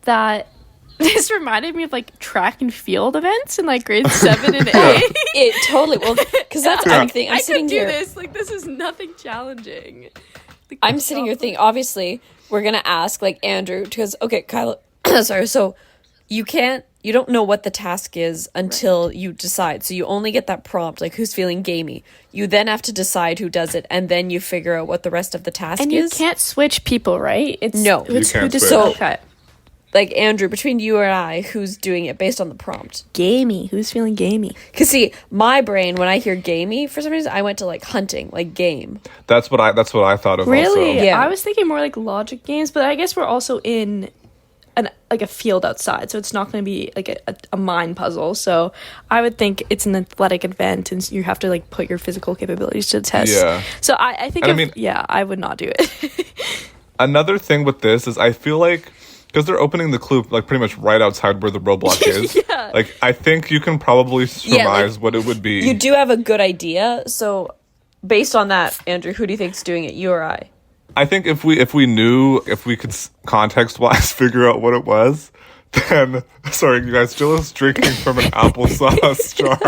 that this reminded me of like track and field events in like grade 7 and 8. It totally, well, because that's, I'm thinking, I could do this. Like, this is nothing challenging. Like, I'm sitting here thinking, obviously, we're going to ask, like, Andrew, because, okay, Kyla, sorry, so you don't know what the task is until you decide. So you only get that prompt, like, who's feeling gamey. You then have to decide who does it, and then you figure out what the rest of the task and is. And you can't switch people, right? No. It's you can't switch. So, okay. Like, Andrew, between you and I, who's doing it based on the prompt? Gamey. Who's feeling gamey? Because, see, my brain, when I hear gamey, for some reason, I went to, like, hunting, like, game. That's what I thought of Really? also. Yeah. I was thinking more like logic games, but I guess we're also in a field outside, so it's not going to be like a mind puzzle. So I would think it's an athletic event, and you have to like put your physical capabilities to the test. Yeah. So I think, I would not do it. Another thing with this is I feel like, because they're opening the clue like pretty much right outside where the roadblock is. Yeah. Like, I think you can probably surmise what it would be. You do have a good idea, so based on that, Andrew, who do you think's doing it, you or I? I think if we could context-wise figure out what it was, then, sorry, you guys, Jill is drinking from an applesauce jar.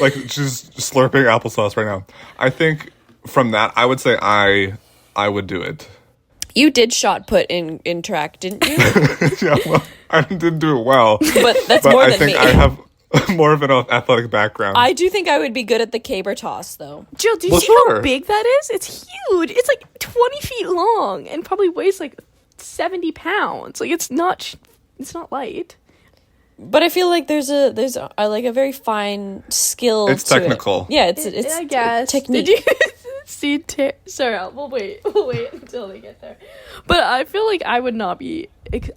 Like, she's slurping applesauce right now. I think from that, I would say I would do it. You did shot put in track, didn't you? Yeah, well, I didn't do it well. But that's more than me. I have more of an athletic background. I do think I would be good at the caber toss, though. Jill, do you see how big that is? It's huge. It's like 20 feet long and probably weighs like 70 pounds. Like, it's not light. But I feel like there's a like a very fine skill. It's to technical. It. Yeah, it's I guess technique. Did you see? Sorry, we'll wait until they get there. But I feel like I would not be.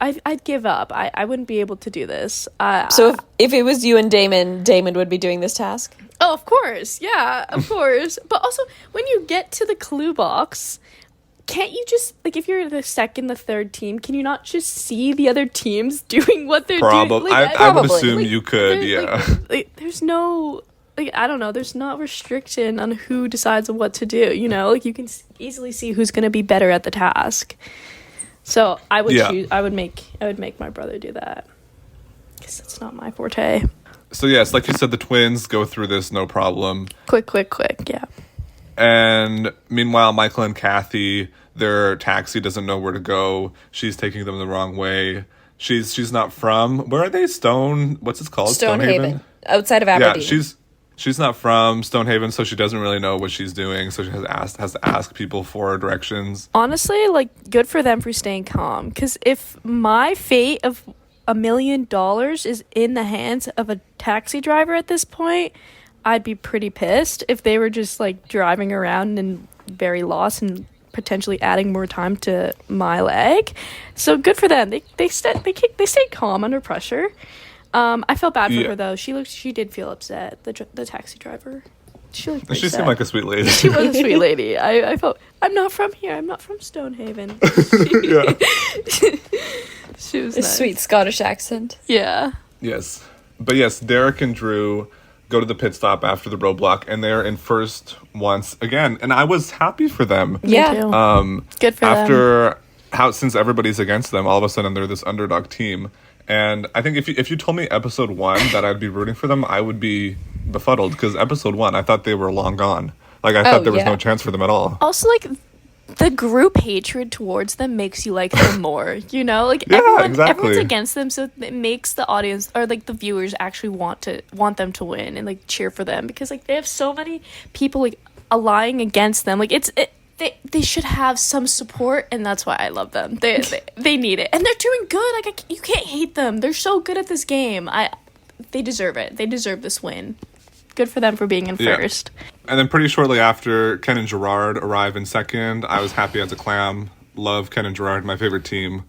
I'd give up. I wouldn't be able to do this. So if it was you and Damon would be doing this task. Oh, of course, yeah, of course. But also, when you get to the clue box, can't you just, like, if you're the second, the third team, can you not just see the other teams doing what they're doing? Like, I would assume you could, yeah. Like, there's no, like, I don't know, there's not restriction on who decides what to do, you know? Like, you can easily see who's going to be better at the task. So I would I would make my brother do that. Because that's not my forte. So yes, like you said, the twins go through this no problem. Quick, yeah. And meanwhile, Michael and Kathy, their taxi doesn't know where to go. She's taking them the wrong way. She's not from, where are they? What's it called? Stonehaven. Outside of Aberdeen. Yeah, she's not from Stonehaven, so she doesn't really know what she's doing. So she has to ask people for directions. Honestly, like, good for them for staying calm. Because if my fate of $1 million is in the hands of a taxi driver at this point, I'd be pretty pissed if they were just like driving around and very lost and potentially adding more time to my leg. So good for them. They stayed calm under pressure. I felt bad for her though. She did feel upset. The taxi driver. She seemed like a sweet lady. She was a sweet lady. I felt, I'm not from here. I'm not from Stonehaven. Yeah. She was a sweet Scottish accent. Yeah. Yes. But yes, Derek and Drew go to the pit stop after the roadblock, and they're in first once again. And I was happy for them. Yeah. Good for them. Since everybody's against them, all of a sudden they're this underdog team. And I think if you told me episode 1 that I'd be rooting for them, I would be befuddled, because episode 1, I thought they were long gone. Like, I thought there was no chance for them at all. Also, like, the group hatred towards them makes you like them more, you know? Like, Yeah, everyone's exactly. against them, so it makes the audience, or, like, the viewers actually want them to win and, like, cheer for them, because, like, they have so many people, like, allying against them. Like, they should have some support, and that's why I love them. They need it. And they're doing good. Like, you can't hate them. They're so good at this game. They deserve it. They deserve this win. Good for them for being in first. And then pretty shortly after, Ken and Gerard arrive in second. I was happy as a clam. Love Ken and Gerard, my favorite team.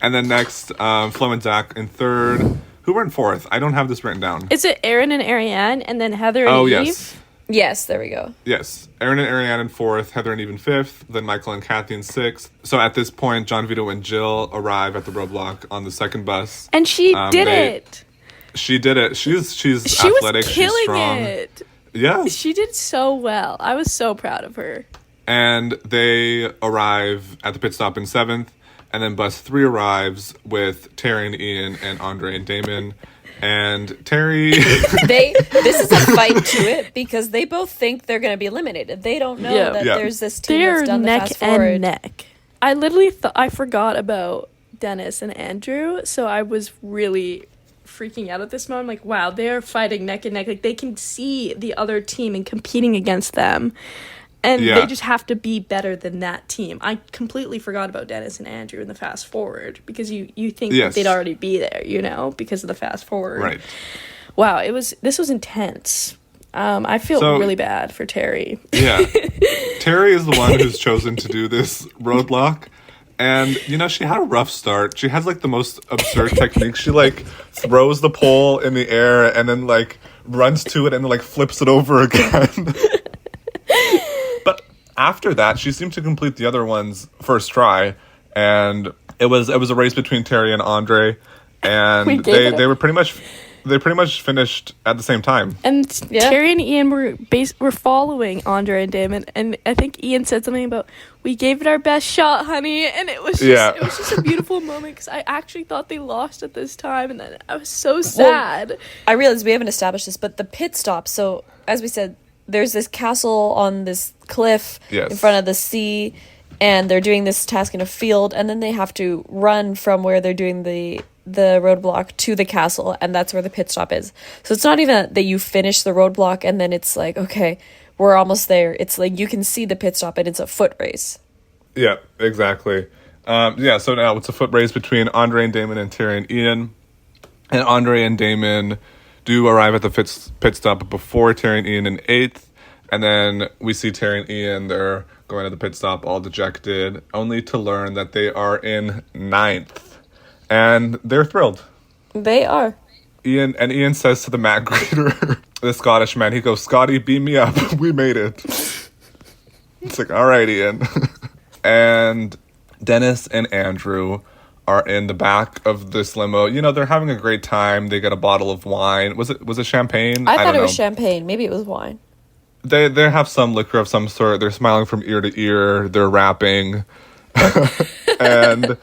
And then next, Flo and Zach in third. Who were in fourth? I don't have this written down. Is it Aaron and Ariane, and then Heather and Eve? Yes. Yes, there we go. Yes. Aaron and Ariane in fourth, Heather and Eve in fifth, then Michael and Kathy in sixth. So at this point, John Vito and Jill arrive at the roadblock on the second bus. And she did it. She did it. She's She athletic. was killing she's strong. it. Yes. She did so well. I was so proud of her. And they arrive at the pit stop in seventh. And then bus 3 arrives with Terry and Ian and Andre and Damon. And Terry... This is a fight to it because they both think they're going to be eliminated. They don't know that there's this team They're that's done the neck fast forward. and neck. I literally I forgot about Dennis and Andrew, so I was really freaking out at this moment. Like, wow, they're fighting neck and neck. Like, they can see the other team and competing against them. And they just have to be better than that team. I completely forgot about Dennis and Andrew in the fast forward because you think that they'd already be there, you know, because of the fast forward. Right. Wow, this was intense. I feel really bad for Terry. Yeah. Terry is the one who's chosen to do this roadblock. And, you know, she had a rough start. She has, like, the most absurd technique. She, like, throws the pole in the air and then, like, runs to it and then, like, flips it over again. But after that, she seemed to complete the other one's first try. And it was a race between Terry and Andre. And they were pretty much finished at the same time. And Terry and Ian were following Andre and Damon, and I think Ian said something about, "We gave it our best shot, honey," and it was just a beautiful moment because I actually thought they lost at this time, and then I was so sad. Well, I realize we haven't established this, but the pit stop. So as we said, there's this castle on this cliff in front of the sea, and they're doing this task in a field, and then they have to run from where they're doing the roadblock to the castle, and that's where the pit stop is. So it's not even that you finish the roadblock and then it's like, okay, we're almost there. It's like you can see the pit stop and it's a foot race. Yeah, exactly. So now it's a foot race between Andre and Damon and Terry and Ian. And Andre and Damon do arrive at the pit stop before Terry and Ian in 8th. And then we see Terry and Ian, they're going to the pit stop all dejected, only to learn that they are in 9th. And they're thrilled. They are. Ian says to the mat greeter, the Scottish man, he goes, "Scotty, beam me up. We made it." It's like, all right, Ian. And Dennis and Andrew are in the back of this limo. You know, they're having a great time. They get a bottle of wine. Was it champagne? I thought it was champagne. Maybe it was wine. They have some liquor of some sort. They're smiling from ear to ear. They're rapping. And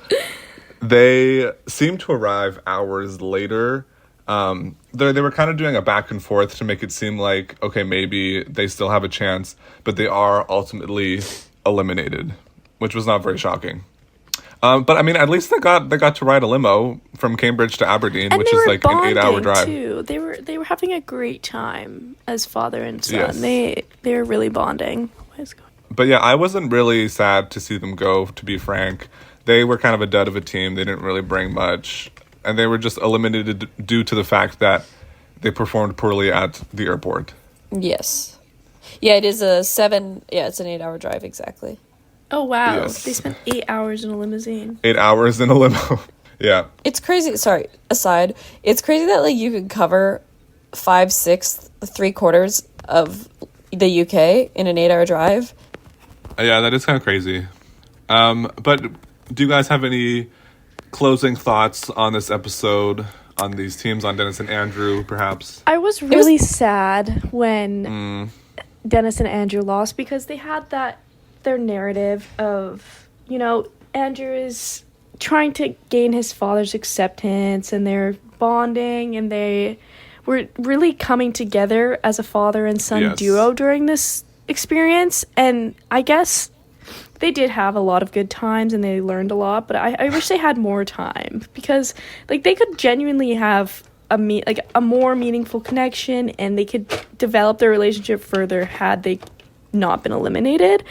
they seem to arrive hours later. They were kind of doing a back and forth to make it seem like, okay, maybe they still have a chance, but they are ultimately eliminated, which was not very shocking. But I mean, at least they got to ride a limo from Cambridge to Aberdeen, and which is like an 8-hour drive. Too. They were having a great time as father and son. Yes. They were really bonding. But yeah, I wasn't really sad to see them go, to be frank. They were kind of a dud of a team. They didn't really bring much. And they were just eliminated due to the fact that they performed poorly at the airport. Yes. Yeah, it is it's an 8-hour drive, exactly. Oh, wow. Yes. They spent 8 hours in a limousine. 8 hours in a limo. Yeah. It's crazy. Sorry, aside. It's crazy that, like, you can cover 5/6, 3/4 of the UK in an 8-hour drive. Yeah, that is kind of crazy. But do you guys have any closing thoughts on this episode, on these teams, on Dennis and Andrew, perhaps? I was really sad when Dennis and Andrew lost because they had their narrative of, you know, Andrew is trying to gain his father's acceptance and they're bonding and they were really coming together as a father and son duo during this experience. And I guess they did have a lot of good times and they learned a lot, but I wish they had more time, because like they could genuinely have a more meaningful connection, and they could develop their relationship further had they not been eliminated.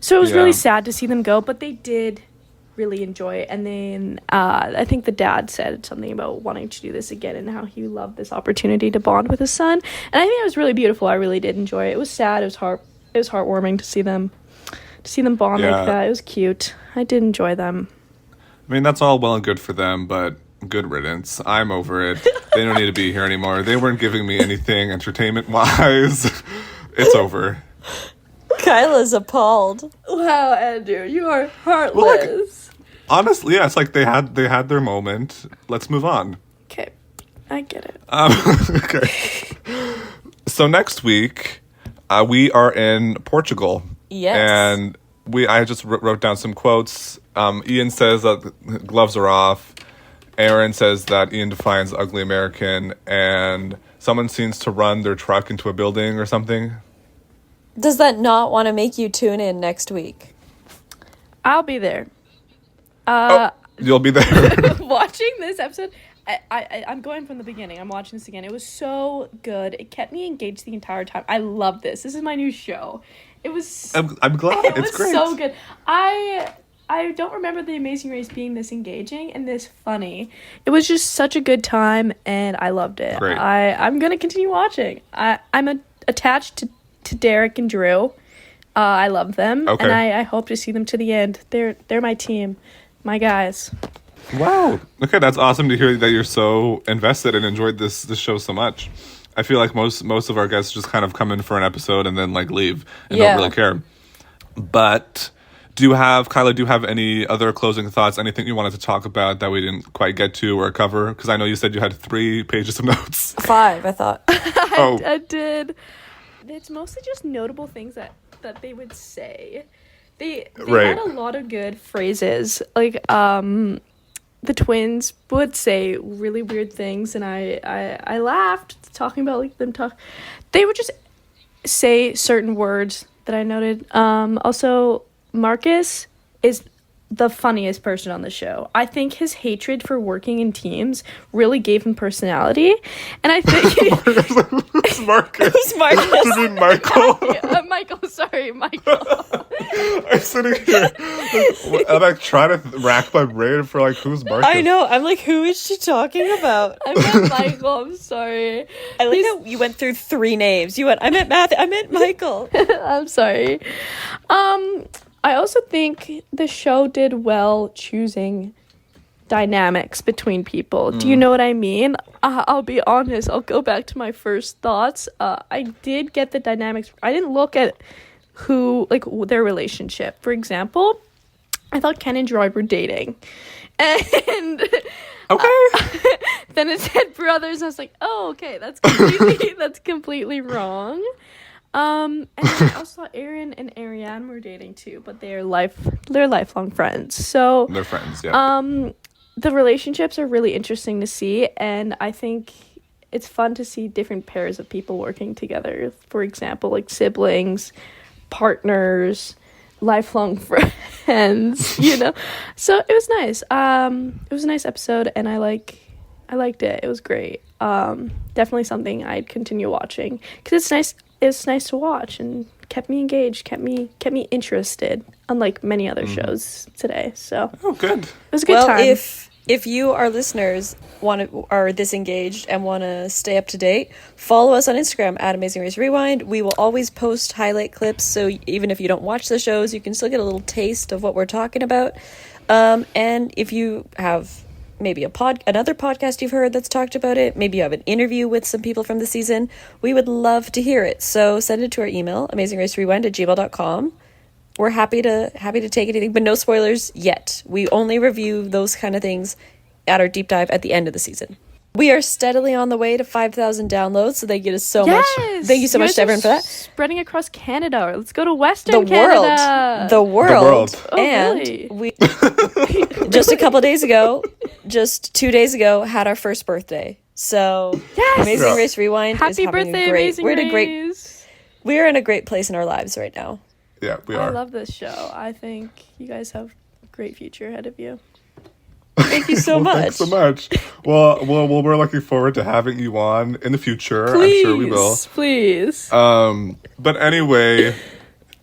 So it was really sad to see them go, but they did really enjoy it. And then I think the dad said something about wanting to do this again and how he loved this opportunity to bond with his son, and I think it was really beautiful. I really did enjoy it. It was sad, it was heartwarming to see them bond like that. It was cute. I did enjoy them. I mean, that's all well and good for them, but good riddance. I'm over it. They don't need to be here anymore. They weren't giving me anything entertainment-wise. It's over. Kyla's appalled. Wow, Andrew, you are heartless. Well, like, honestly, yeah, it's like they had their moment. Let's move on. Okay, I get it. Okay. So next week, we are in Portugal. Yes. And I just wrote down some quotes. Ian says that the gloves are off. Aaron says that Ian defines ugly American, and someone seems to run their truck into a building or something. Does that not want to make you tune in next week? I'll be there. You'll be there. Watching this episode, I'm going from the beginning. I'm watching this again. It was so good. It kept me engaged the entire time. I love this. This is my new show. It was. I'm glad. It's great. It was so good. I don't remember The Amazing Race being this engaging and this funny. It was just such a good time, and I loved it. Great. I'm gonna continue watching. I'm attached to Derek and Drew. I love them, and I hope to see them to the end. They're my team, my guys. Wow. Okay, that's awesome to hear that you're so invested and enjoyed this show so much. I feel like most of our guests just kind of come in for an episode and then like leave and don't really care. But Kyla, do you have any other closing thoughts? Anything you wanted to talk about that we didn't quite get to or cover? Because I know you said you had 3 pages of notes. 5, I thought. I did. It's mostly just notable things that they would say. They had a lot of good phrases. Like the twins would say really weird things, and I laughed talking about like them talk. They would just say certain words that I noted. Also, Marcus is the funniest person on the show. I think his hatred for working in teams really gave him personality, and I think Who's Marcus? Who's Marcus? You mean Michael? Michael. Sorry, Michael. I'm sitting here. I'm like trying to rack my brain for like who's Marcus. I know. I'm like, who is she talking about? I meant Michael. I'm sorry. I like how you went through 3 names. You went, I meant Matthew. I meant Michael. I'm sorry. I also think the show did well choosing dynamics between people. Do you know what I mean? I'll be honest. I'll go back to my first thoughts. I did get the dynamics. I didn't look at their relationship. For example, I thought Ken and Joy were dating. And then it said brothers. I was like, oh, okay, that's completely wrong. And I also thought Aaron and Ariane were dating too, but they're lifelong friends. So they're friends, yeah. The relationships are really interesting to see, and I think it's fun to see different pairs of people working together. For example, like siblings, partners, lifelong friends, you know. So it was nice. It was a nice episode, and I liked it. It was great. Definitely something I'd continue watching because it's nice. It's nice to watch and kept me engaged, kept me interested, unlike many other shows today. So good. It was a good time. If you, our listeners, are this engaged and want to stay up to date, follow us on Instagram at Amazing Race Rewind. We will always post highlight clips, so even if you don't watch the shows, you can still get a little taste of what we're talking about. And if you have maybe another podcast you've heard that's talked about it, maybe you have an interview with some people from the season, we would love to hear it. So send it to our email, amazingracerewind@gmail.com. We're happy to take anything, but no spoilers yet. We only review those kind of things at our deep dive at the end of the season. We are steadily on the way to 5,000 downloads, so thank you so much. Thank you so much to everyone for that. Spreading across Canada. Let's go to Western Canada. The world. Oh, and really? We just a couple of days ago, just 2 days ago, had our first birthday. So Amazing Race Rewind is having birthday, a great. Amazing Race. We're in a great place in our lives right now. Yeah, we I are. love this show. I think you guys have a great future ahead of you. Thank you so Well, much. thanks so much. Well, we're looking forward to having you on in the future. Please, I'm sure we will. please. But anyway,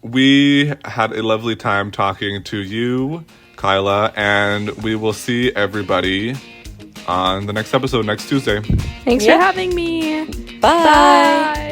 we had a lovely time talking to you, Kyla, and we will see everybody on the next episode next Tuesday. Thanks Yeah. for having me. Bye. Bye.